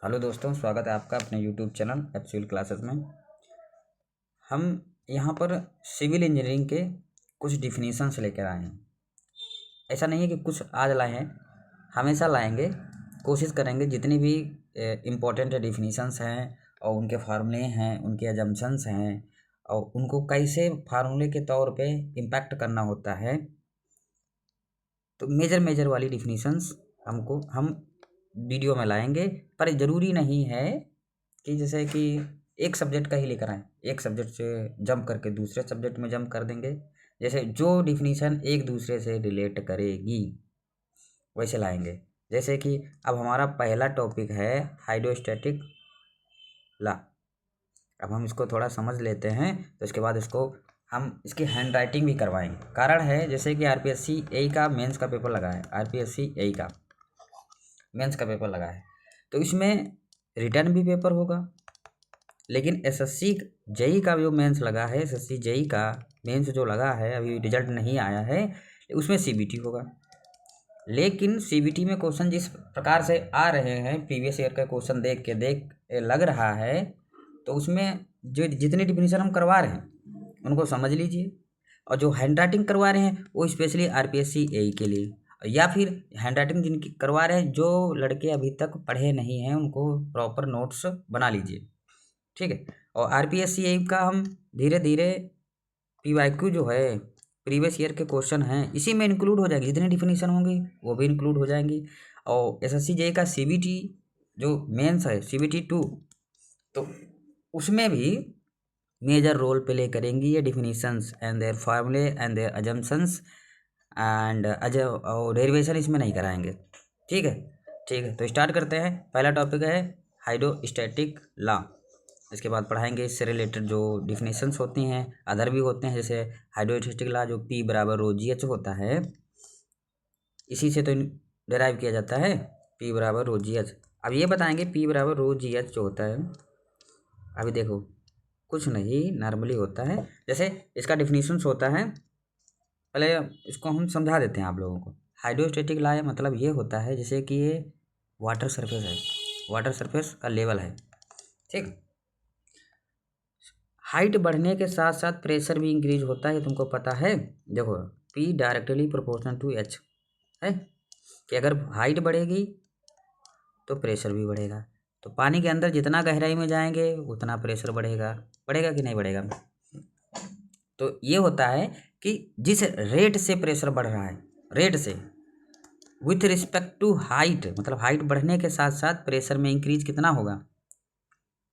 Hello दोस्तों, स्वागत है आपका अपने यूट्यूब चैनल एप्सिल क्लासेस में। हम यहाँ पर सिविल इंजीनियरिंग के कुछ डिफिनीशंस लेकर आए हैं। ऐसा नहीं है कि कुछ आज लाए हैं, हमेशा लाएंगे। कोशिश करेंगे जितनी भी इम्पोर्टेंट डिफिनीशंस हैं और उनके फार्मूले हैं, उनके अजम्पशंस हैं और उनको कैसे फार्मूले के तौर पे इम्पैक्ट करना होता है, तो मेजर वाली डिफिनीशंस हम वीडियो में लाएंगे। पर ज़रूरी नहीं है कि जैसे कि एक सब्जेक्ट का ही लेकर आएँ, एक सब्जेक्ट से जंप करके दूसरे सब्जेक्ट में जंप कर देंगे। जैसे जो डिफिनीशन एक दूसरे से रिलेट करेगी वैसे लाएंगे। जैसे कि अब हमारा पहला टॉपिक है हाइड्रोस्टैटिक लॉ। अब हम इसको थोड़ा समझ लेते हैं, तो इसके बाद इसको हम इसकी हैंड राइटिंग भी करवाएंगे। कारण है जैसे कि आरपीएससी एई का मेंस का पेपर लगा है, आरपीएससी एई का मेंस का पेपर लगा है, तो इसमें रिटर्न भी पेपर होगा। लेकिन एसएससी जेई का जो मेंस लगा है, एसएससी जेई का मेंस जो लगा है, अभी रिजल्ट नहीं आया है, उसमें सीबीटी होगा। लेकिन सीबीटी में क्वेश्चन जिस प्रकार से आ रहे हैं, प्रीवियस ईयर का क्वेश्चन देख लग रहा है, तो उसमें जो जितनी डिफिनीशन हम करवा रहे हैं उनको समझ लीजिए। और जो हैंड राइटिंग करवा रहे हैं वो स्पेशली आरपीएससी एई के लिए, या फिर हैंड राइटिंग जिनकी करवा रहे हैं जो लड़के अभी तक पढ़े नहीं हैं उनको प्रॉपर नोट्स बना लीजिए, ठीक है। और आरपीएससी एई का हम धीरे धीरे पीवाईक्यू जो है, प्रीवियस ईयर के क्वेश्चन हैं, इसी में इंक्लूड हो जाएगी। जितनी डिफिनीशन होंगी वो भी इंक्लूड हो जाएंगी। और एसएससी जेई का सीबीटी जो मेंस है, सीबीटी 2, तो उसमें भी मेजर रोल प्ले करेंगी ये डिफिनीशंस एंड देयर फार्मूले एंड देयर अजम्पशंस एंड और डेरिवेशन इसमें नहीं कराएंगे, ठीक है। ठीक है, तो स्टार्ट करते हैं। पहला टॉपिक है हाइड्रोस्टैटिक लॉ। इसके बाद पढ़ाएंगे इससे रिलेटेड जो डिफिनीशंस होती हैं, अदर भी होते हैं, जैसे हाइड्रोस्टैटिक लॉ जो P बराबर रो जी एच होता है, इसी से तो डिराइव किया जाता है, P बराबर रो जी एच। अब ये बताएंगे P बराबर रो जी एच जो होता है, अभी देखो कुछ नहीं नॉर्मली होता है। जैसे इसका डिफिनीशंस होता है, पहले इसको हम समझा देते हैं आप लोगों को। हाइड्रोस्टैटिक लॉ मतलब ये होता है जैसे कि ये वाटर सरफेस है, वाटर सरफेस का लेवल है, ठीक। हाइट बढ़ने के साथ साथ प्रेशर भी इंक्रीज होता है, तुमको पता है। देखो P directly proportional to H है कि अगर हाइट बढ़ेगी तो प्रेशर भी बढ़ेगा। तो पानी के अंदर जितना गहराई में जाएंगे उतना प्रेशर बढ़ेगा, बढ़ेगा कि नहीं बढ़ेगा। तो ये होता है कि जिस रेट से प्रेशर बढ़ रहा है, रेट से विथ रिस्पेक्ट टू हाइट, मतलब हाइट बढ़ने के साथ साथ प्रेशर में इंक्रीज कितना होगा।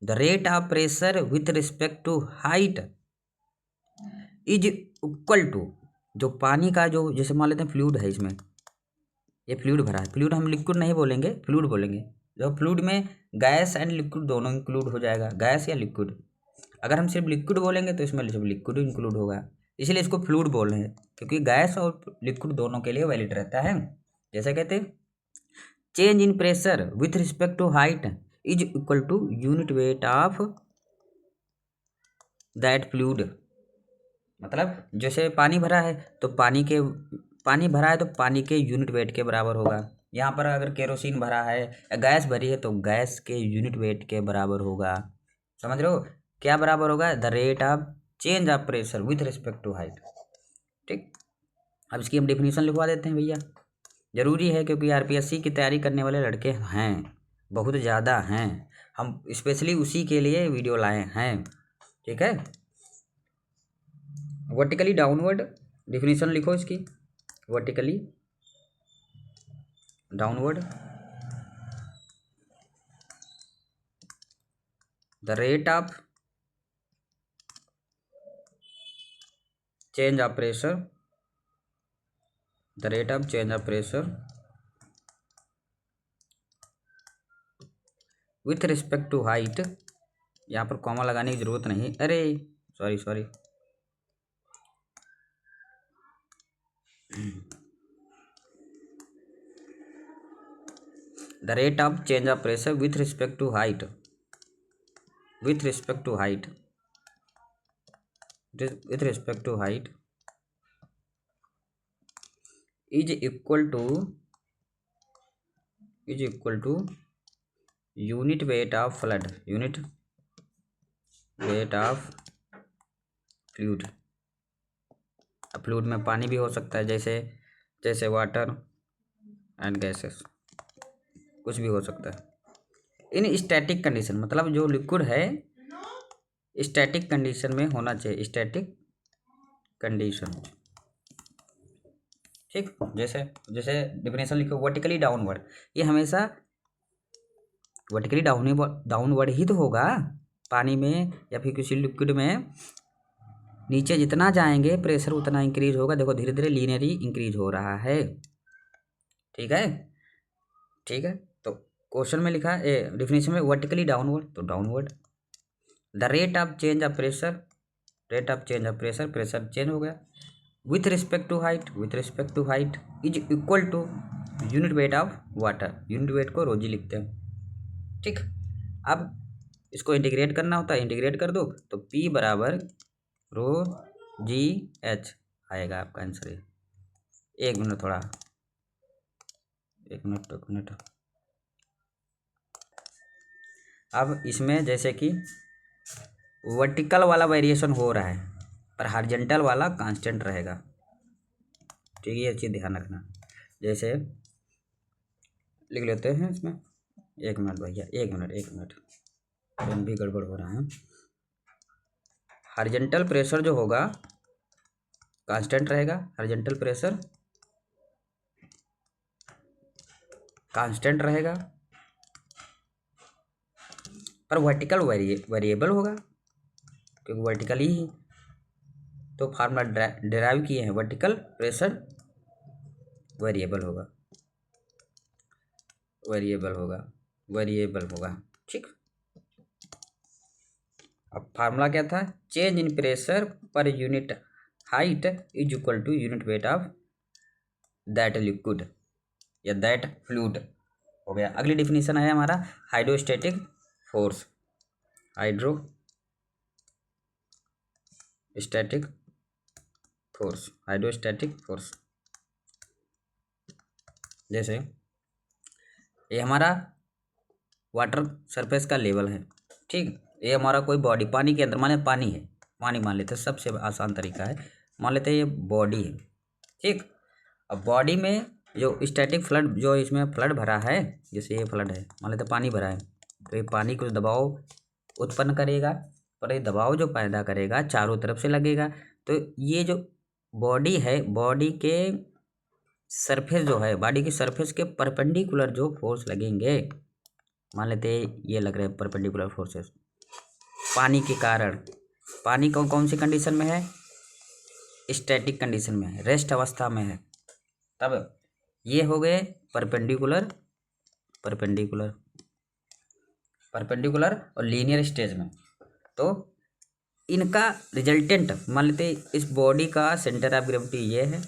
The rate of pressure with respect to height is equal to, जो पानी का जो जैसे मान लेते हैं फ्लूइड है, इसमें ये फ्लूइड भरा है, फ्लूइड हम लिक्विड नहीं बोलेंगे, फ्लूइड बोलेंगे। जो फ्लूइड में गैस एंड लिक्विड दोनों इंक्लूड हो जाएगा, गैस या लिक्विड। अगर हम सिर्फ लिक्विड बोलेंगे तो इसमें सिर्फ लिक्विड इंक्लूड होगा, इसलिए इसको फ्लूइड बोल रहे हैं, क्योंकि गैस और लिक्विड दोनों के लिए वैलिड रहता है। जैसे कहते हैं change in pressure with respect to height is equal to unit weight of that fluid. मतलब जैसे पानी भरा है तो पानी भरा है तो पानी के यूनिट वेट के बराबर होगा। यहाँ पर अगर केरोसिन भरा है या गैस भरी है तो गैस के यूनिट वेट के बराबर होगा। समझ रहे हो क्या बराबर होगा? The rate of change of pressure with respect to height, ठीक। अब इसकी हम डेफिनेशन लिखवा देते हैं भैया, ज़रूरी है क्योंकि आरपीएससी की तैयारी करने वाले लड़के हैं, बहुत ज़्यादा हैं। हम स्पेशली उसी के लिए वीडियो लाए हैं, ठीक है। वर्टिकली डाउनवर्ड डिफिनीशन लिखो इसकी, vertically downward the rate of change of pressure, the rate of change of pressure with respect to height. यहाँ पर कॉमा लगाने की जरूरत नहीं, अरे sorry the rate of change of pressure with respect to height, with respect to height, with respect to height is equal to unit weight of fluid, unit weight of fluid. अब fluid में पानी भी हो सकता है, जैसे water and gases, कुछ भी हो सकता है। इन स्टैटिक कंडीशन, मतलब जो लिक्विड है स्टैटिक कंडीशन में होना चाहिए, स्टैटिक कंडीशन। ठीक, जैसे जैसे डिफिनेशन लिखो, वर्टिकली डाउनवर्ड, ये हमेशा वर्टिकली डाउनवर्ड ही तो होगा पानी में या फिर किसी लिक्विड में। नीचे जितना जाएंगे प्रेशर उतना इंक्रीज होगा। देखो धीरे धीरे लीनियरली इंक्रीज हो रहा है। ठीक है, ठीक है। तो क्वेश्चन में लिखा है डिफिनेशन में वर्टिकली डाउनवर्ड, तो downward. The rate of change of pressure, rate of change of pressure, pressure change हो गया with respect to height, with respect to height is equal to unit weight of water. Unit weight को रोजी लिखते हैं। ठीक, अब इसको integrate करना होता है, इंटीग्रेट कर दो तो P बराबर रो जी एच आएगा आपका आंसर। एक मिनट, थोड़ा एक मिनट। अब इसमें जैसे कि वर्टिकल वाला वेरिएशन हो रहा है पर हॉरिजॉन्टल वाला कांस्टेंट रहेगा। ठीक है, ये चीज़ ध्यान रखना। जैसे लिख लेते हैं इसमें, एक मिनट भैया, एक मिनट पेन भी गड़बड़ हो रहा है। हॉरिजॉन्टल प्रेशर जो होगा कांस्टेंट रहेगा, हॉरिजॉन्टल प्रेशर कांस्टेंट रहेगा, पर वर्टिकल वेरिएबल होगा क्योंकि वर्टिकल ही है। तो फार्मूला डिराइव किए हैं, वर्टिकल प्रेशर वेरिएबल होगा, वेरिएबल होगा। ठीक, अब फार्मूला क्या था, change in pressure per unit height is equal to unit weight of that liquid या दैट फ्लूइड हो गया। अगली डिफिनीशन है हमारा हाइड्रोस्टैटिक फोर्स, हाइड्रोस्टैटिक फोर्स। जैसे ये हमारा वाटर सरफेस का लेवल है। ठीक, ये हमारा कोई बॉडी पानी के अंदर, माने पानी है, पानी मान लेते हैं, सबसे आसान तरीका है, मान लेते हैं ये बॉडी है। ठीक, अब बॉडी में जो स्टैटिक फ्लड, जो इसमें फ्लड भरा है, जैसे ये फ्लड है, मान लेते पानी भरा है, तो ये पानी कुछ दबाव उत्पन्न करेगा, पर ये दबाव जो पैदा करेगा चारों तरफ से लगेगा। तो ये जो बॉडी है, बॉडी के सरफेस जो है, बॉडी की सरफेस के परपेंडिकुलर जो फोर्स लगेंगे, मान लेते ये लग रहे हैं परपेंडिकुलर फोर्सेस पानी के कारण। पानी कौन कौन सी कंडीशन में है, स्टैटिक कंडीशन में है, रेस्ट अवस्था में है। तब ये हो गए परपेंडिकुलर और लीनियर स्टेज में। तो इनका रिजल्टेंट, मान लेते इस बॉडी का सेंटर ऑफ ग्रेविटी ये है,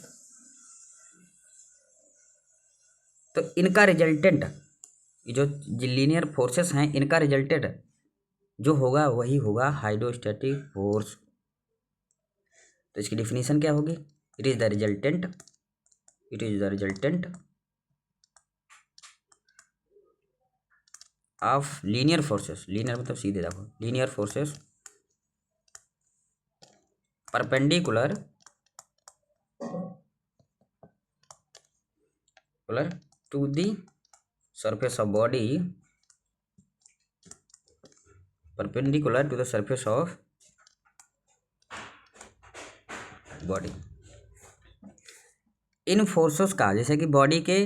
तो इनका रिजल्टेंट जो लीनियर फोर्सेस हैं, इनका रिजल्टेंट जो होगा वही होगा हाइड्रोस्टैटिक फोर्स। तो इसकी डिफिनीशन क्या होगी, it is the resultant of linear forces. Linear मतलब सीधे, देखो linear forces perpendicular to the surface of body, perpendicular to the surface of body। इन फोर्सेस का, जैसे कि बॉडी के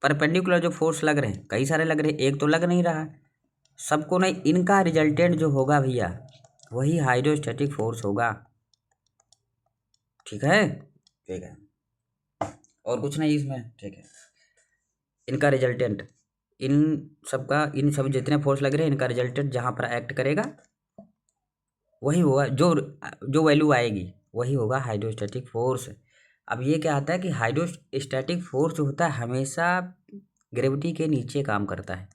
परपेंडिकुलर जो फोर्स लग रहे हैं, कई सारे लग रहे हैं, एक तो लग नहीं रहा है, सबको नहीं, इनका रिजल्टेंट जो होगा भैया वही हाइड्रोस्टैटिक फोर्स होगा। ठीक है, ठीक है, और कुछ नहीं इसमें। ठीक है, इनका रिजल्टेंट, इन सब जितने फोर्स लग रहे हैं, इनका रिजल्टेंट जहाँ पर एक्ट करेगा वही होगा, जो वैल्यू आएगी वही होगा हाइड्रोस्टैटिक फोर्स। अब ये क्या आता है कि हाइड्रोस्टैटिक फोर्स जो होता है हमेशा ग्रेविटी के नीचे काम करता है,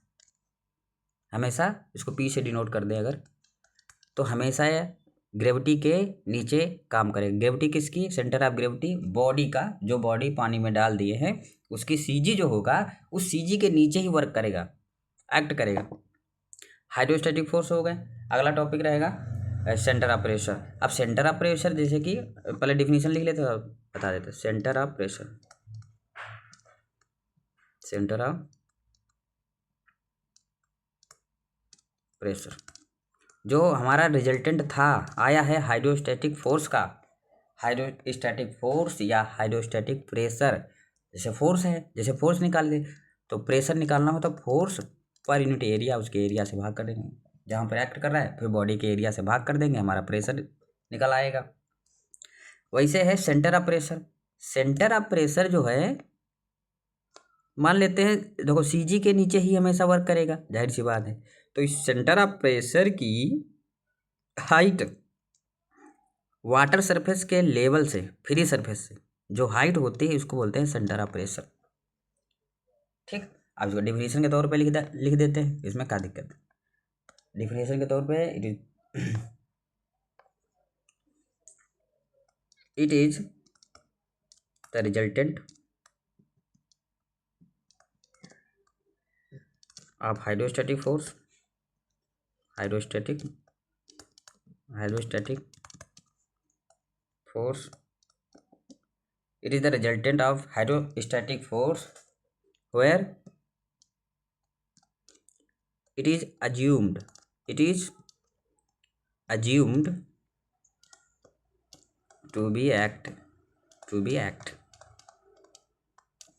हमेशा। इसको P से डिनोट कर दें अगर, तो हमेशा ग्रेविटी के नीचे काम करेगा। ग्रेविटी किसकी, सेंटर ऑफ ग्रेविटी बॉडी का, जो बॉडी पानी में डाल दिए हैं उसकी CG जो होगा उस CG के नीचे ही वर्क करेगा। एक्ट करेगा। हाइड्रोस्टैटिक फोर्स हो गए। अगला टॉपिक रहेगा सेंटर ऑफ प्रेशर। अब सेंटर ऑफ प्रेशर जैसे कि पहले डिफिनीशन लिख लेते हो, बता देते। Centre of pressure, centre of pressure जो हमारा रिजल्टेंट था आया है हाइड्रोस्टैटिक फोर्स का। हाइड्रोस्टैटिक फोर्स या हाइड्रोस्टैटिक प्रेशर, जैसे फोर्स है, जैसे फोर्स निकाल दे तो प्रेशर निकालना हो तो फोर्स पर यूनिट एरिया उसके एरिया से भाग कर देंगे, जहाँ पर एक्ट कर रहा है फिर बॉडी के एरिया से भाग कर देंगे, हमारा प्रेशर निकल आएगा। वैसे है centre of pressure. Centre of pressure जो है, मान लेते हैं देखो सीजी के नीचे ही हमेशा वर्क करेगा, जाहिर सी बात है। तो इस सेंटर ऑफ प्रेशर की हाइट वाटर सरफेस के लेवल से, फ्री सरफेस से जो हाइट होती है उसको बोलते हैं सेंटर ऑफ प्रेशर। ठीक, अब इसको डिफिनेशन के तौर पे लिख देते हैं, इसमें क्या दिक्कत है। डिफिनेशन के तौर पे it is the resultant of hydrostatic force, hydrostatic force, it is the resultant of hydrostatic force where it is assumed to be act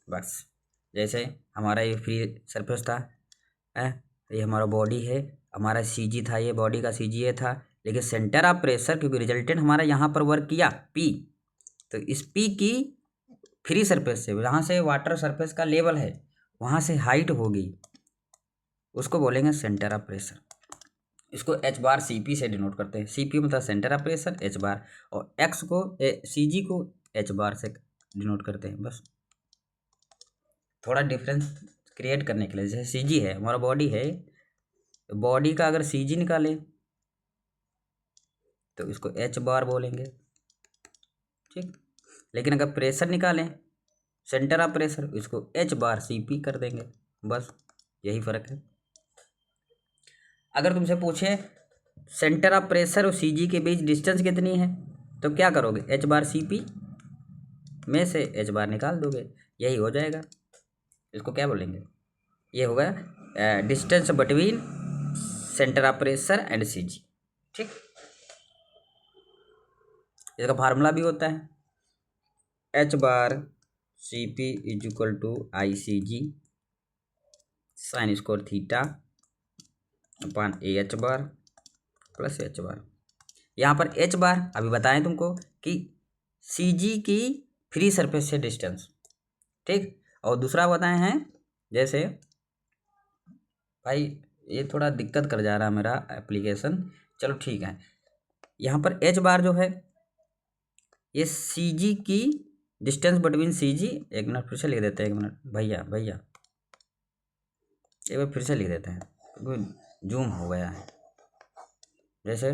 बस। जैसे हमारा ये फ्री सरफेस था, ये हमारा बॉडी है, हमारा सीजी था, ये बॉडी का सीजी ये था, लेकिन सेंटर ऑफ प्रेशर क्योंकि रिजल्टेंट हमारा यहाँ पर वर्क किया पी, तो इस पी की फ्री सरफेस से, जहाँ से वाटर सरफेस का लेवल है वहाँ से हाइट होगी, उसको बोलेंगे सेंटर ऑफ प्रेशर। इसको एच बार सी पी से डिनोट करते हैं। सी पी मतलब सेंटर ऑफ प्रेशर, एच बार, और एक्स को सी जी को एच बार से डिनोट करते हैं। बस थोड़ा डिफरेंस क्रिएट करने के लिए, जैसे सी जी है हमारा बॉडी है, बॉडी का अगर सी जी निकालें तो इसको एच बार बोलेंगे, ठीक। लेकिन अगर प्रेशर निकालें सेंटर ऑफ प्रेशर, इसको एच बार सी पी कर देंगे, बस यही फ़र्क है। अगर तुमसे पूछे सेंटर ऑफ प्रेशर और सी जी के बीच डिस्टेंस कितनी है तो क्या करोगे, एच बार सी पी में से एच बार निकाल दोगे, यही हो जाएगा। इसको क्या बोलेंगे, ये होगा distance between centre of pressure and C G, ठीक। इसका फार्मूला भी होता है H bar C P is equal to I C G sine square theta upon A H bar plus H bar. यहाँ पर एच बार अभी बताएं तुमको कि सी जी की फ्री सरफेस से डिस्टेंस, ठीक। और दूसरा बताए हैं, जैसे भाई ये थोड़ा दिक्कत कर जा रहा है मेरा एप्लीकेशन, चलो ठीक है। यहाँ पर एच बार जो है ये सी जी की डिस्टेंस बिटवीन सी जी, एक मिनट फिर से लिख देते हैं, एक मिनट भैया एक बार फिर से लिख देते हैं क्योंकि जूम हो गया है। जैसे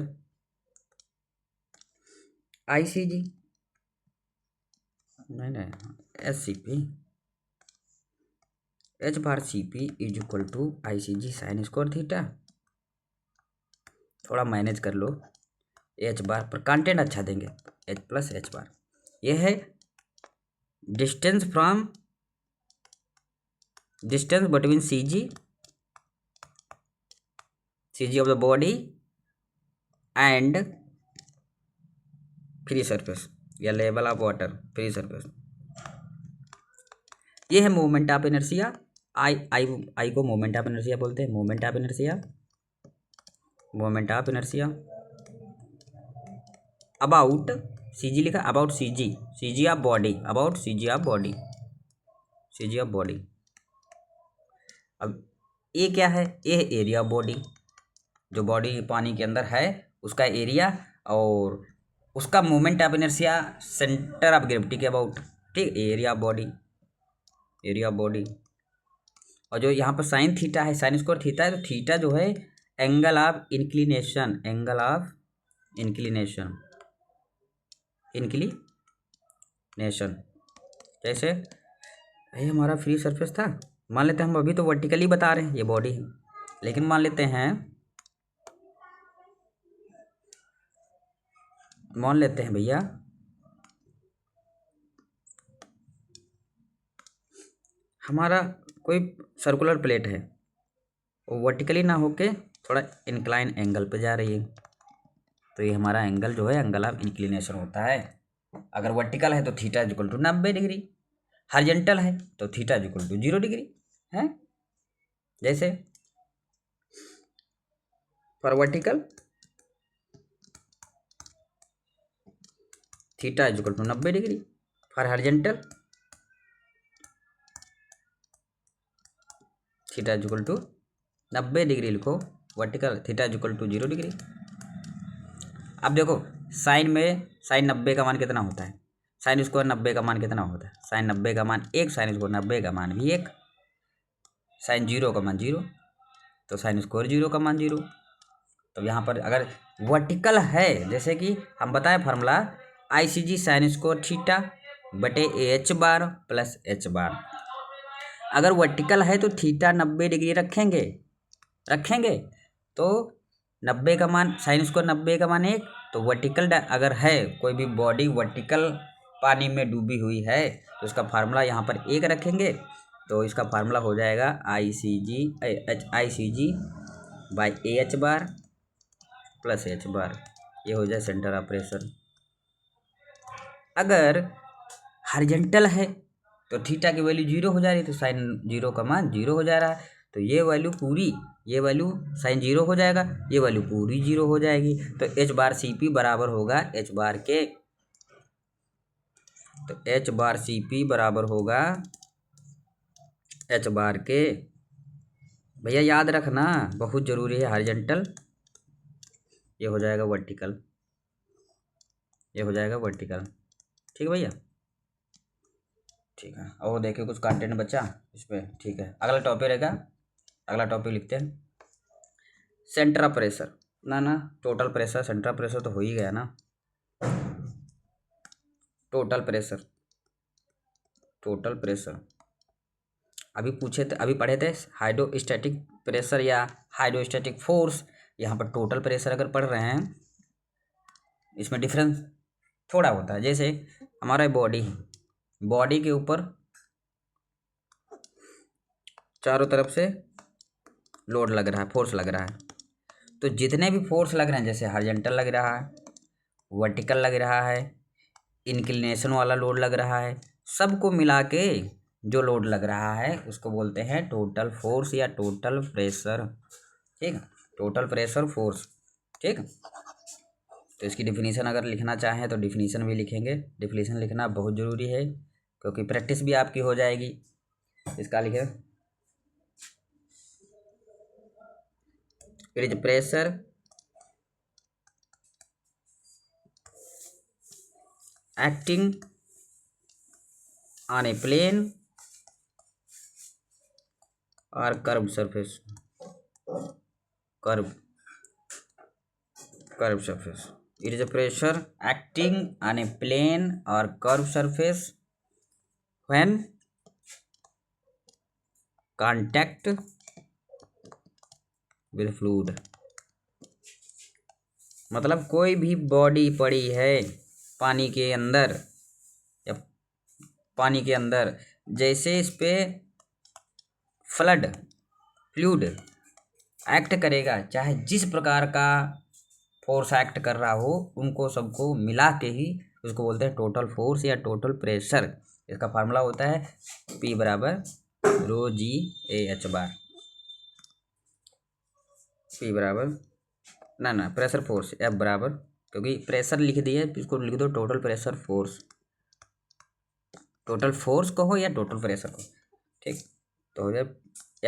आई सी जी नहीं S C P, H bar C P is equal to I C G sine square theta, थोड़ा मैनेज कर लो, एच बार पर कंटेंट अच्छा देंगे, एच प्लस एच बार। यह है distance between C G of the body and free surface या level of water free surface. ये है मोमेंट ऑफ इनर्शिया, आई को मोमेंट ऑफ इनर्शिया बोलते हैं, moment of inertia about C G लिखा, about C G of body, about C G of body. अब ये क्या है, ये है एरिया ऑफ बॉडी, जो बॉडी पानी के अंदर है उसका एरिया, और उसका moment of inertia centre of gravity के अबाउट, ठीक। Area of body. और जो यहाँ पर साइन थीटा है, साइन स्क्वायर थीटा है, तो थीटा जो है एंगल ऑफ इंक्लिनेशन, जैसे ये हमारा फ्री सरफेस था, मान लेते हैं हम अभी तो वर्टिकली बता रहे हैं, ये बॉडी है, लेकिन मान लेते हैं भैया हमारा कोई सर्कुलर प्लेट है, वो वर्टिकली ना होके थोड़ा इंक्लाइन एंगल पे जा रही है, तो ये हमारा एंगल जो है एंगल ऑफ इंक्लिनेशन होता है। अगर वर्टिकल है तो theta equal to 90 degree, horizontal है तो थीटा इक्वल टू 0 डिग्री है। जैसे for vertical theta equal to 90 degree, for horizontal theta equal to 90 degree लिखो, vertical theta equal to 0 degree. अब देखो साइन में साइन 90 का मान कितना होता है, साइन स्क्वायर 90 का मान कितना होता है, साइन 90 का मान 1, साइन स्क्वायर 90 का मान भी 1, साइन 0 का मान 0, तो साइन स्क्वायर 0 का मान 0। तो यहाँ पर अगर वर्टिकल है, जैसे कि हम बताएं formula ICG sign square theta बटे AH बार प्लस H बार। अगर वर्टिकल है तो थीटा 90 डिग्री रखेंगे तो 90 का मान साइन स्क्वायर 90 का मान 1, तो वर्टिकल अगर है कोई भी बॉडी वर्टिकल पानी में डूबी हुई है तो इसका फार्मूला यहाँ पर 1 रखेंगे, तो इसका फार्मूला हो जाएगा ICG by AH bar plus H बार, ये हो जाए सेंटर ऑफ प्रेशर। अगर हॉरिजॉन्टल है तो थीटा की वैल्यू 0 हो जा रही है, तो साइन 0 का मान 0 हो जा रहा है, तो ये वैल्यू साइन 0 हो जाएगा, ये वैल्यू पूरी 0 हो जाएगी। तो H बार CP बराबर होगा H बार के, तो H बार CP बराबर होगा H बार के। भैया याद रखना बहुत ज़रूरी है, हॉरिजॉन्टल ये हो जाएगा वर्टिकल, ये हो जाएगा वर्टिकल। ठीक है भैया, ठीक है। और देखिए कुछ कंटेंट बचा इसमें, ठीक है। अगला टॉपिक रहेगा, अगला टॉपिक लिखते हैं सेंटर ऑफ प्रेशर। ना total pressure, centre of pressure तो हो ही गया ना, टोटल प्रेशर अभी पूछे थे, अभी पढ़े थे हाइड्रोस्टैटिक प्रेशर या हाइड्रोस्टैटिक फोर्स। यहाँ पर टोटल प्रेशर अगर पढ़ रहे हैं इसमें डिफरेंस थोड़ा होता है। जैसे हमारा बॉडी के ऊपर चारों तरफ से लोड लग रहा है, फोर्स लग रहा है, तो जितने भी फोर्स लग रहे हैं, जैसे हॉरिजॉन्टल लग रहा है, वर्टिकल लग रहा है, इंक्लिनेशन वाला लोड लग रहा है, सबको मिला के जो लोड लग रहा है उसको बोलते हैं टोटल फोर्स या टोटल प्रेशर। ठीक है, टोटल प्रेशर फोर्स। ठीक है, तो इसकी डिफिनीशन अगर लिखना चाहें तो डिफिनीशन भी लिखेंगे, डिफिनीशन लिखना बहुत ज़रूरी है क्योंकि प्रैक्टिस भी आपकी हो जाएगी। इसका लिखे it is pressure acting on a plane और curve surface, curve surface. It is a pressure acting on a plane or curved surface when contact with fluid. मतलब कोई भी बॉडी पड़ी है पानी के अंदर या पानी के अंदर, जैसे इस पे फ्लूइड एक्ट करेगा, चाहे जिस प्रकार का फोर्स एक्ट कर रहा हो, उनको सबको मिला के ही उसको बोलते हैं टोटल फोर्स या टोटल प्रेशर। इसका फार्मूला होता है P बराबर रो जी ए एच बार, P बराबर ना प्रेशर फोर्स F बराबर, क्योंकि प्रेशर लिख दिए इसको लिख दो total pressure force, total force कहो या टोटल प्रेशर कहो। ठीक, तो हो जाए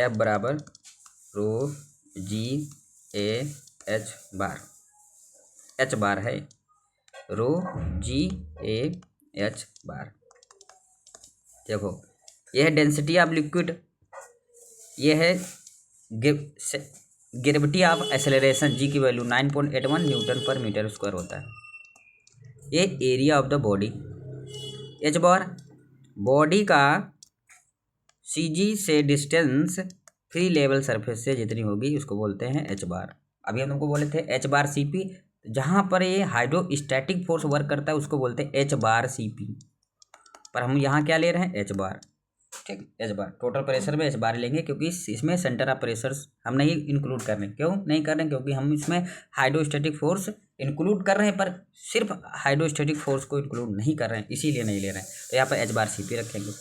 F बराबर रो जी ए एच बार, H बार है रो जी ए एच बार। देखो यह है डेंसिटी ऑफ लिक्विड, ये है ग्रेविटी ऑफ एक्सेलरेशन, जी की वैल्यू 9.81 न्यूटन पर मीटर स्क्वायर होता है। ये area of the body, H bar body का CG से डिस्टेंस फ्री लेवल सरफेस से जितनी होगी उसको बोलते हैं एच बार। अभी हम तुमको बोले थे एच बार सी पी, जहाँ पर ये हाइड्रोस्टैटिक फोर्स वर्क करता है उसको बोलते हैं एच बार सी पी, पर हम यहाँ क्या ले रहे हैं एच बार। ठीक, एच बार टोटल प्रेशर में एच बार लेंगे, क्योंकि इसमें सेंटर ऑफ प्रेशर्स हम नहीं इंक्लूड कर रहे हैं। क्यों नहीं कर रहे हैं? क्योंकि हम इसमें हाइड्रोस्टैटिक फोर्स इंक्लूड कर रहे हैं, पर सिर्फ हाइड्रोस्टैटिक फोर्स को इंक्लूड नहीं कर रहे हैं, इसीलिए नहीं ले रहे हैं। तो यहाँ पर एच बार सी पी रखेंगे।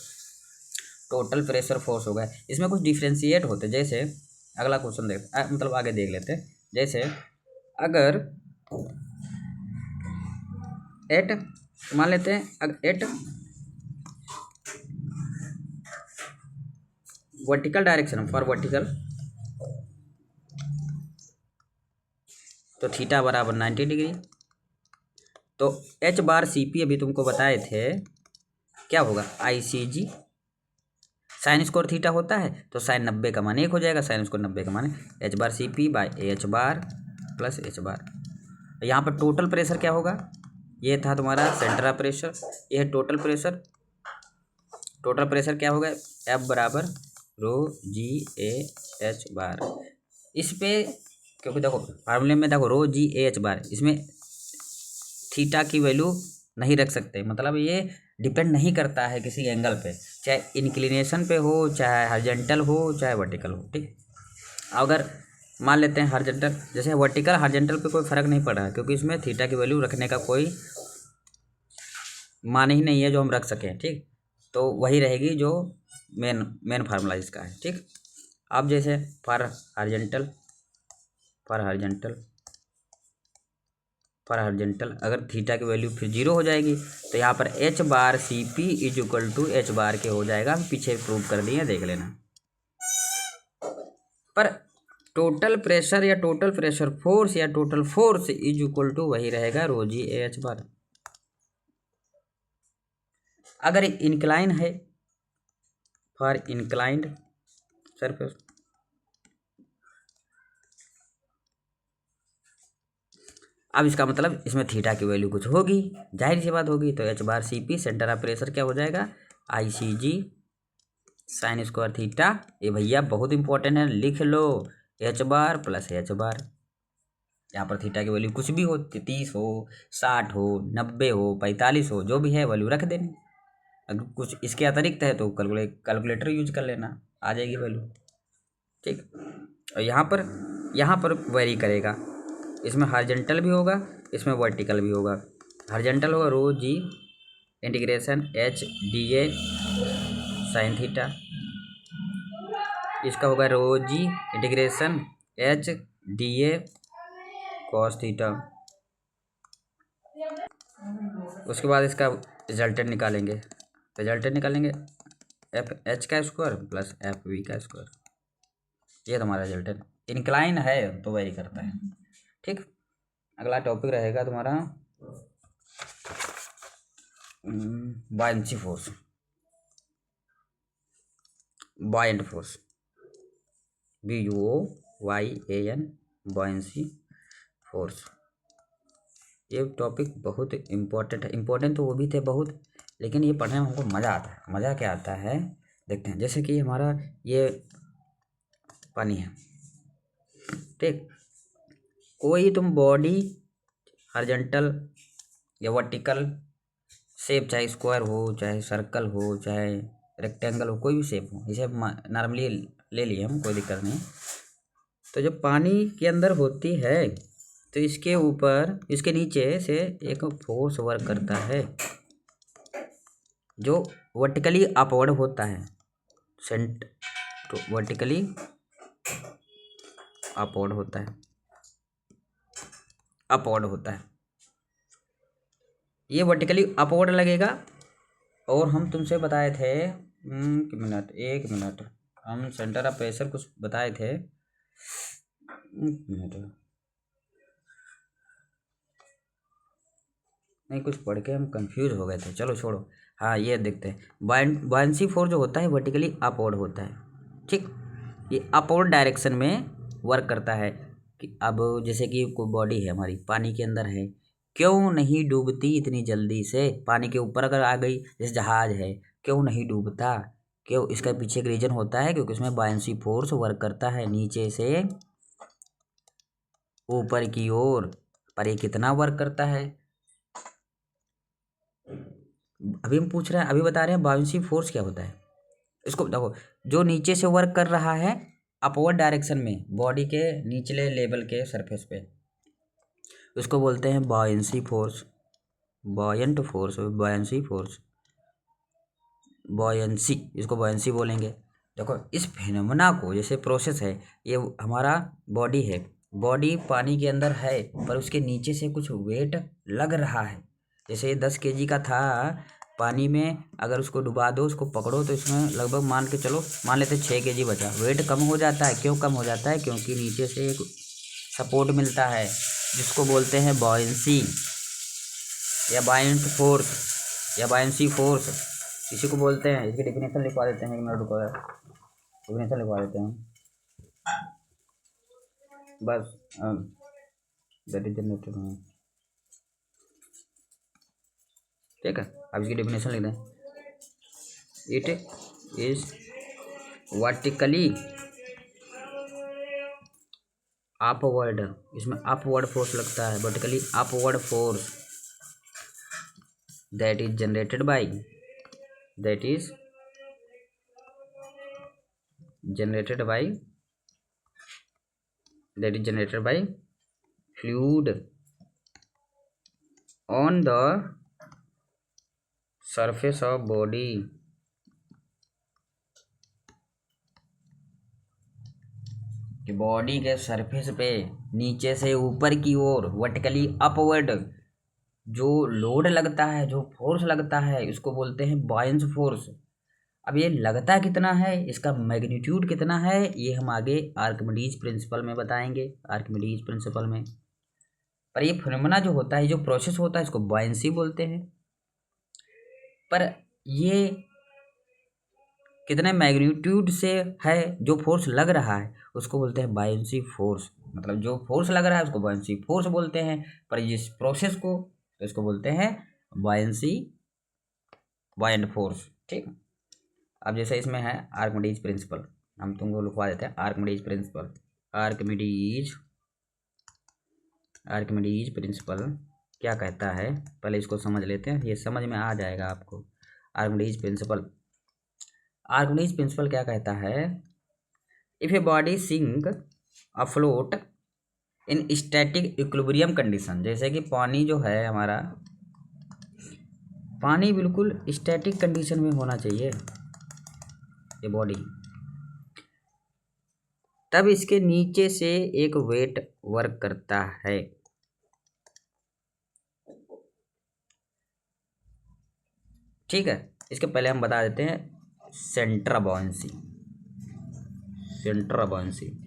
टोटल प्रेशर फोर्स होगा, इसमें कुछ डिफ्रेंशिएट होते, जैसे अगला क्वेश्चन मतलब आगे देख लेते हैं। जैसे अगर एट मान लेते हैं, अगर at vertical direction for vertical, तो थीटा बराबर 90 डिग्री। तो एच बार सी पी अभी तुमको बताए थे क्या होगा, आई C G sine square theta होता है, तो साइन 90 का मान 1 हो जाएगा, साइन स्क्वायर 90 का मान H bar C P by H bar plus H bar. यहाँ पर टोटल प्रेशर क्या होगा, ये था तुम्हारा सेंटर ऑफ प्रेशर, ये है टोटल प्रेशर। टोटल प्रेशर क्या होगा, एफ बराबर रो जी ए एच बार। इस पे क्योंकि देखो फार्मूले में देखो रो जी ए एच बार, इसमें थीटा की वैल्यू नहीं रख सकते, मतलब ये डिपेंड नहीं करता है किसी एंगल पे, चाहे इंक्लिनेशन पे हो, चाहे हॉरिजॉन्टल हो, चाहे वर्टिकल हो। ठीक, अगर मान लेते हैं हॉरिजॉन्टल, जैसे वर्टिकल हॉरिजॉन्टल पे कोई फर्क नहीं पड़ रहा है, क्योंकि इसमें थीटा की वैल्यू रखने का कोई मान ही नहीं है जो हम रख सकें। ठीक, तो वही रहेगी जो मेन फार्मूला इसका है। ठीक, अब जैसे फॉर हॉरिजॉन्टल अगर थीटा की वैल्यू फिर 0 हो जाएगी, तो यहाँ पर H bar C P is equal to H bar के हो जाएगा। हम पीछे प्रूव कर दिए, देख लेना। पर टोटल प्रेशर या टोटल प्रेशर फोर्स या total force is equal to वही रहेगा रो जी ए एच बार। अगर इंक्लाइन है, फॉर इंक्लाइंड सरफेस, अब इसका मतलब इसमें थीटा की वैल्यू कुछ होगी, जाहिर सी बात होगी। तो H bar C P centre of pressure क्या हो जाएगा, I C G sine square theta. ये भैया बहुत इंपॉर्टेंट है, लिख लो, H bar plus H bar. यहाँ पर थीटा की वैल्यू कुछ भी हो, 30 हो, 60 हो, 90 हो, 45 हो, जो भी है वैल्यू रख देनी। अगर कुछ इसके अतिरिक्त है तो कैलकुलेटर यूज कर लेना, आ जाएगी वैल्यू। ठीक, और यहाँ पर वेरी करेगा, इसमें हॉरिजॉन्टल भी होगा, इसमें वर्टिकल भी होगा। हॉरिजॉन्टल होगा rho G integration H D A sine theta, इसका होगा rho G integration H D A cos theta. उसके बाद इसका रिजल्टेंट निकालेंगे, एफ एच का स्क्वायर प्लस एफ वी का स्क्वायर, ये तुम्हारा रिजल्टेंट। इंक्लाइन है तो वही करता है। ठीक, अगला टॉपिक रहेगा तुम्हारा buoyancy force, buoyant force, BUOYAN buoyancy force. ये टॉपिक बहुत इम्पोर्टेंट है, इम्पोर्टेंट तो वो भी थे बहुत, लेकिन ये पढ़ने में हमको मज़ा आता है। मज़ा क्या आता है देखते हैं। जैसे कि हमारा ये पानी है, ठीक, कोई तुम बॉडी हॉरिजॉन्टल या वर्टिकल शेप, चाहे स्क्वायर हो, चाहे सर्कल हो, चाहे रेक्टेंगल हो, कोई भी शेप हो, इसे नॉर्मली ले लिए हम, कोई दिक्कत नहीं। तो जब पानी के अंदर होती है तो इसके ऊपर, इसके नीचे से एक फोर्स वर्क करता है जो वर्टिकली अपवर्ड होता है, तो वर्टिकली अपवर्ड होता है, ये वर्टिकली अपवर्ड लगेगा। और हम तुमसे बताए थे एक मिनट, हम सेंटर ऑफ प्रेशर कुछ बताए थे, नहीं कुछ पढ़ के हम कंफ्यूज हो गए थे, चलो छोड़ो। हाँ, ये देखते हैं, बायेंसी फोर्स जो होता है वर्टिकली अपवर्ड होता है। ठीक, ये अपवर्ड डायरेक्शन में वर्क करता है। कि अब जैसे कि कोई बॉडी है हमारी, पानी के अंदर है, क्यों नहीं डूबती इतनी जल्दी से? पानी के ऊपर अगर आ गई, जैसे जहाज है, क्यों नहीं डूबता? क्यों? इसका पीछे एक रीजन होता है क्योंकि उसमें बायन्सी फोर्स वर्क करता है नीचे से ऊपर की ओर। पर ये कितना वर्क करता है? अभी हम पूछ रहे हैं, अभी बता रहे हैं बायन्सी फोर्स क्या होता है। इसको देखो, जो नीचे से वर्क कर रहा है अपवर्ड डायरेक्शन में बॉडी के निचले लेवल के सरफेस पे, उसको बोलते हैं buoyancy force, buoyant force, buoyancy force, buoyancy, इसको बॉयंसी बोलेंगे। देखो इस फिनोमेना को, जैसे प्रोसेस है, ये हमारा बॉडी है, बॉडी पानी के अंदर है पर उसके नीचे से कुछ वेट लग रहा है। जैसे ये 10 kg का था, पानी में अगर उसको डुबा दो, उसको पकड़ो तो इसमें लगभग मान के चलो, मान लेते 6 kg बचा। वेट कम हो जाता है। क्यों कम हो जाता है? क्योंकि नीचे से एक सपोर्ट मिलता है जिसको बोलते हैं बॉयंसी या बायंट फोर्स या बायंसी फोर्स, इसी को बोलते हैं। इसकी डेफिनेशन लिखवा देते हैं, एक मिनट रुको, डेफिनेशन लिखवा देते हैं बस। दैट इज जनरेटेड, ठीक है। अब इसकी डेफिनेशन लिख दें, इट इज वर्टिकली अपवर्ड, इसमें अपवर्ड फोर्स लगता है, vertically upward force that is generated by, that is generated by, that is generated by fluid on the surface of body, कि बॉडी के सरफेस पे नीचे से ऊपर की ओर वर्टिकली अपवर्ड जो लोड लगता है, जो फोर्स लगता है, उसको बोलते हैं बायन्स फोर्स। अब ये लगता कितना है, इसका मैग्नीट्यूड कितना है, ये हम आगे आर्किमिडीज प्रिंसिपल में बताएंगे, आर्किमिडीज प्रिंसिपल में। पर ये फिनोमेना जो होता है, जो प्रोसेस होता है, इसको बायन्सी बोलते हैं। पर ये कितने मैग्नीट्यूड से है, जो फोर्स लग रहा है उसको बोलते हैं बायन्सी फोर्स। मतलब जो फोर्स लग रहा है उसको बायन्सी फोर्स बोलते हैं, पर इस प्रोसेस को तो इसको बोलते हैं बायन्सी, बायंट फोर्स, ठीक। अब जैसे इसमें है आर्किमिडीज प्रिंसिपल, हम तुमको लिखवा देते हैं आर्किमिडीज प्रिंसिपल। आर्किमिडीज प्रिंसिपल क्या कहता है, पहले इसको समझ लेते हैं, ये समझ में आ जाएगा आपको। आर्किमिडीज प्रिंसिपल क्या कहता है, if a body sink afloat in static equilibrium condition, जैसे कि पानी जो है हमारा, पानी बिल्कुल स्टैटिक कंडीशन में होना चाहिए ये बॉडी, तब इसके नीचे से एक वेट वर्क करता है। ठीक है, इसके पहले हम बता देते हैं centre of buoyancy. Centre of buoyancy,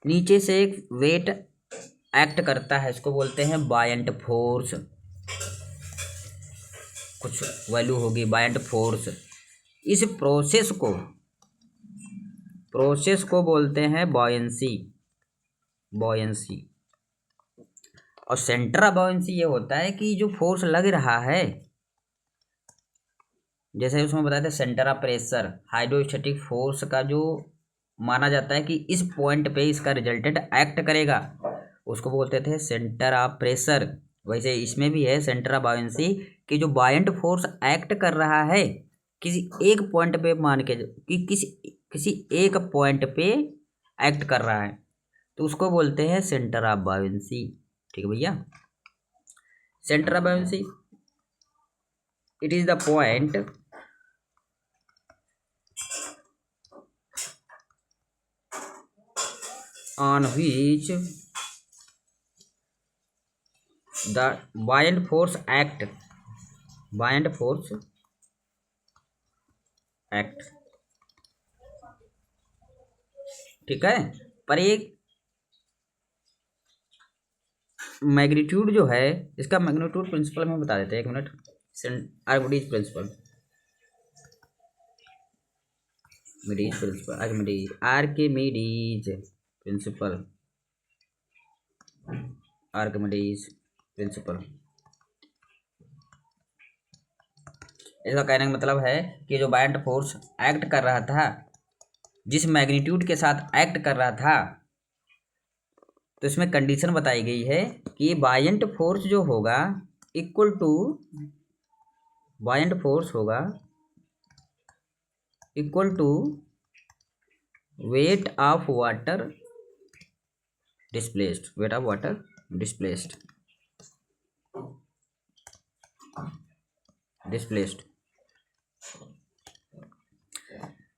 नीचे से एक वेट एक्ट करता है, इसको बोलते हैं बायंट फोर्स, कुछ वैल्यू होगी बायंट फोर्स। इस प्रोसेस को बोलते हैं बायन्सी, और सेंटर ऑफ बायन्सी ये होता है कि जो फोर्स लग रहा है, जैसे उसमें बताया था centre of pressure, hydrostatic force का जो माना जाता है कि इस पॉइंट पे इसका रिजल्टेंट एक्ट करेगा, उसको बोलते थे सेंटर ऑफ प्रेशर। वैसे इसमें भी है सेंटर ऑफ बायन्सी, कि जो बायंट फोर्स एक्ट कर रहा है किसी एक पॉइंट पे, मान के कि किसी एक पॉइंट पे एक्ट कर रहा है, तो उसको बोलते हैं सेंटर ऑफ बायन्सी। ठीक है भैया, centre of buoyancy, it is the point on which the buoyant force act, ठीक है। पर एक मैग्नीट्यूड जो है, इसका मैग्नीट्यूड प्रिंसिपल में बता देते हैं, एक minute. Archimedes principal, Archimedes principal. इसका कहने का मतलब है कि जो बायंट फोर्स एक्ट कर रहा था, जिस मैग्नीट्यूड के साथ एक्ट कर रहा था, तो इसमें कंडीशन बताई गई है कि बायंट फोर्स जो होगा इक्वल टू, बायंट फोर्स होगा equal to weight of water displaced, weight of water displaced, displaced.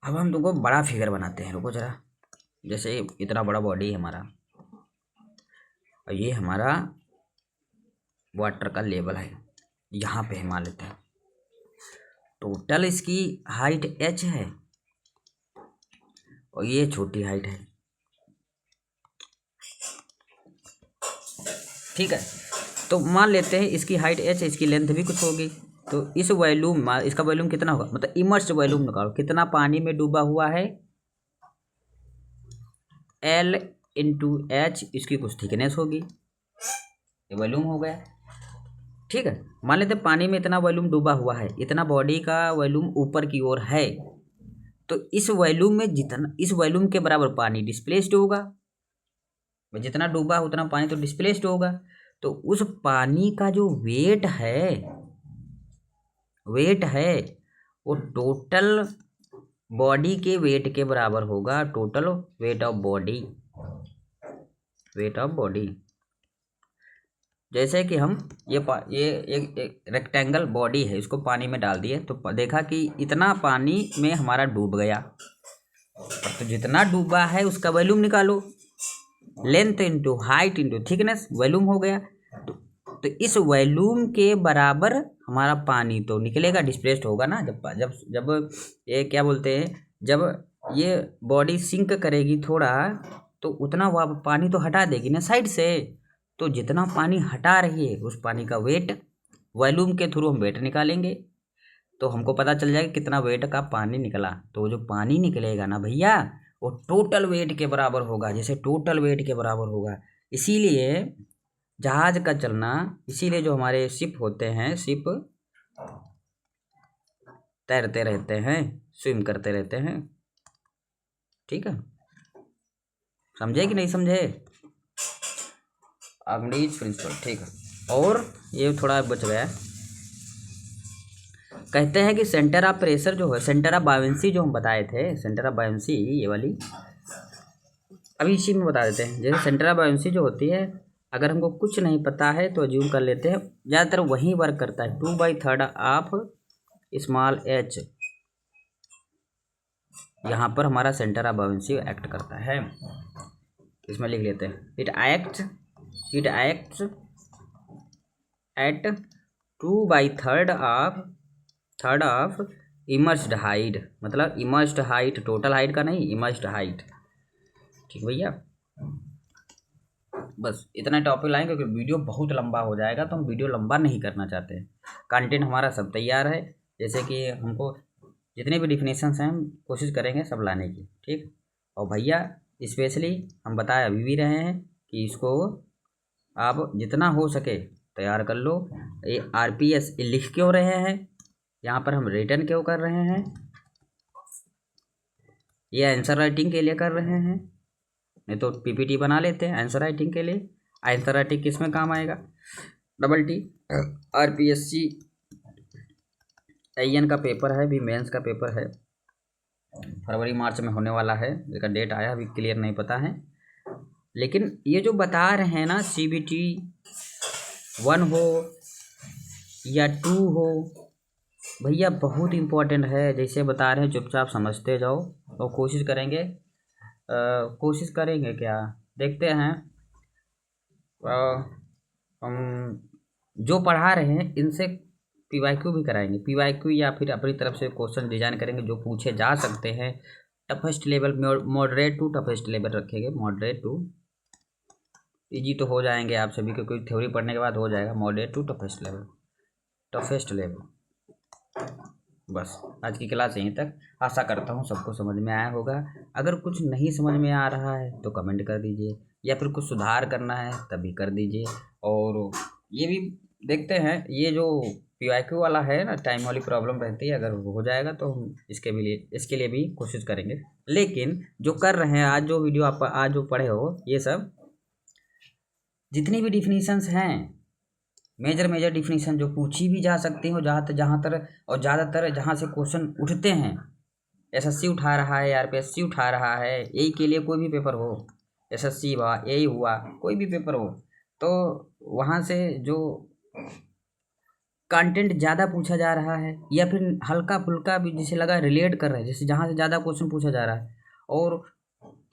अब हम तुमको बड़ा फिगर बनाते हैं, रुको जरा। जैसे इतना बड़ा बॉडी है हमारा और ये हमारा वाटर का लेवल है, यहाँ पे मान लेते हैं। टोटल इसकी हाइट h है और ये छोटी हाइट है, ठीक है। तो मान लेते हैं इसकी हाइट h, इसकी लेंथ भी कुछ होगी। तो इस वॉल्यूम, इसका वॉल्यूम कितना होगा, मतलब इमर्स्ड वॉल्यूम निकालो, कितना पानी में डूबा हुआ है, L इंटू H, इसकी कुछ थिकनेस होगी, ये वॉल्यूम हो गया, ठीक है। मान लेते पानी में इतना वॉल्यूम डूबा हुआ है, इतना बॉडी का वॉल्यूम ऊपर की ओर है, तो इस वॉल्यूम में जितना, इस वॉल्यूम के बराबर पानी डिस्प्लेस्ड होगा, जितना डूबा उतना पानी तो डिस्प्लेस्ड होगा। तो उस पानी का जो वेट है वो टोटल बॉडी के वेट के बराबर होगा, total weight of body, weight of body. जैसे कि हम ये एक रेक्टेंगल बॉडी है, इसको पानी में डाल दिए तो देखा कि इतना पानी में हमारा डूब गया, तो जितना डूबा है उसका वॉल्यूम निकालो, length into height into thickness, volume हो गया। तो इस वॉल्यूम के बराबर हमारा पानी तो निकलेगा, डिस्प्लेस्ड होगा ना। जब ये क्या बोलते हैं, जब ये बॉडी सिंक करेगी थोड़ा, तो उतना वह पानी तो हटा देगी ना साइड से। तो जितना पानी हटा रही है उस पानी का वेट, वॉल्यूम के थ्रू हम वेट निकालेंगे, तो हमको पता चल जाएगा कितना वेट का पानी निकला। तो जो पानी निकलेगा ना भैया, वो टोटल वेट के बराबर होगा, जैसे टोटल वेट के बराबर होगा। इसीलिए जहाज का चलना, इसीलिए जो हमारे शिप होते हैं, शिप तैरते रहते हैं, स्विम करते रहते हैं, ठीक है। समझे कि नहीं समझे, आर्किमिडीज प्रिंसिपल, ठीक है। और ये थोड़ा बच गया है, कहते हैं कि सेंटर ऑफ प्रेशर जो है, सेंटर ऑफ बायोंसी जो हम बताए थे, सेंटर ऑफ बायोंसी ये वाली, अभी इसी में बता देते हैं। जैसे सेंटर ऑफ बायोंसी जो होती है, अगर हमको कुछ नहीं पता है तो अज्यूम कर लेते हैं, ज़्यादातर वही वर्क करता है, 2/3 ऑफ स्मॉल h, यहाँ पर हमारा सेंटर ऑफ बायोंसी एक्ट करता है। इसमें लिख लेते हैं, it acts at 2/3 of immersed height, मतलब इमर्स्ड हाइट, टोटल हाइट का नहीं, इमर्स्ड हाइट, ठीक भैया। बस इतना टॉपिक लाएंगे क्योंकि वीडियो बहुत लंबा हो जाएगा, तो हम वीडियो लंबा नहीं करना चाहते हैं। कंटेंट हमारा सब तैयार है, जैसे कि हमको जितने भी डिफिनेशंस हैं हम कोशिश करेंगे सब लाने की, ठीक। और भैया स्पेशली हम बताए अभी भी रहे हैं कि इसको आप जितना हो सके तैयार कर लो। ये RPS लिख क्यों रहे हैं, यहाँ पर हम रिटर्न क्यों कर रहे हैं, ये आंसर राइटिंग के लिए कर रहे हैं, नहीं तो PPT बना लेते हैं आंसर राइटिंग के लिए। आंसर राइटिंग किस में काम आएगा, DT RPSC IN का पेपर है, भी मेंस का पेपर है, फरवरी मार्च में होने वाला है, इसका डेट आया अभी क्लियर नहीं पता है। लेकिन ये जो बता रहे हैं ना, CBT 1 हो या 2 हो, भैया बहुत इम्पोर्टेंट है। जैसे बता रहे हैं चुपचाप समझते जाओ और कोशिश करेंगे क्या, देखते हैं। हम जो पढ़ा रहे हैं इनसे PYQ भी कराएंगे, PYQ या फिर अपनी तरफ से क्वेश्चन डिजाइन करेंगे जो पूछे जा सकते हैं। Toughest level, moderate to toughest level रखेंगे, मॉडरेट टू, इजी तो हो जाएंगे आप सभी को, कोई थ्योरी पढ़ने के बाद हो जाएगा, मॉडरेट टू टफेस्ट लेवल। बस आज की क्लास यहीं तक, आशा करता हूँ सबको समझ में आया होगा। अगर कुछ नहीं समझ में आ रहा है तो कमेंट कर दीजिए, या फिर कुछ सुधार करना है तभी कर दीजिए। और ये भी देखते हैं, ये जो PYQ वाला है ना, टाइम वाली प्रॉब्लम रहती है, अगर हो जाएगा तो हम इसके लिए भी कोशिश करेंगे। लेकिन जो कर रहे हैं आज, जो वीडियो आप आज जो पढ़े हो, ये सब जितनी भी डिफिनीशंस हैं, मेजर डिफिनीशन जो पूछी भी जा सकती हो जहाँ तर और ज़्यादातर जहाँ से क्वेश्चन उठते हैं, SSC उठा रहा है, RPSC उठा रहा है, यही के लिए कोई भी पेपर हो, SSC हुआ, यही हुआ, कोई भी पेपर हो, तो वहाँ से जो कंटेंट ज़्यादा पूछा जा रहा है या फिर हल्का फुल्का भी जिसे लगा रिलेट कर रहा है, जैसे जहाँ से ज़्यादा क्वेश्चन पूछा जा रहा है और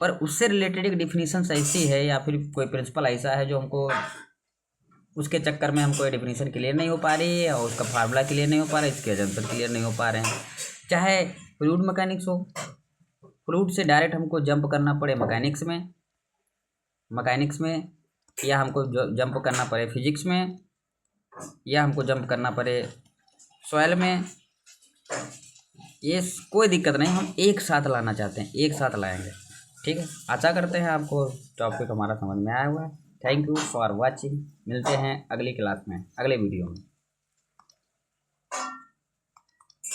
पर उससे रिलेटेड एक डिफिनीशन ऐसी है या फिर कोई प्रिंसिपल ऐसा है जो हमको उसके चक्कर में हमको ये डिफिनीशन क्लियर नहीं हो पा रही है और उसका फार्मूला क्लियर नहीं हो पा रहा है, इसके एग्जाम्पल क्लियर नहीं हो पा रहे हैं। चाहे फ्लूइड मैकेनिक्स हो, फ्लूइड से डायरेक्ट हमको जंप करना पड़े मैकेनिक्स में या हमको जंप करना पड़े फिजिक्स में या हमको जंप करना पड़े सॉइल में, ये कोई दिक्कत नहीं, हम एक साथ लाना चाहते हैं, एक साथ लाएंगे। ठीक है, आशा करते हैं आपको टॉपिक हमारा समझ में आया हुआ है। Thank you for watching. मिलते हैं अगली क्लास में, अगले वीडियो में।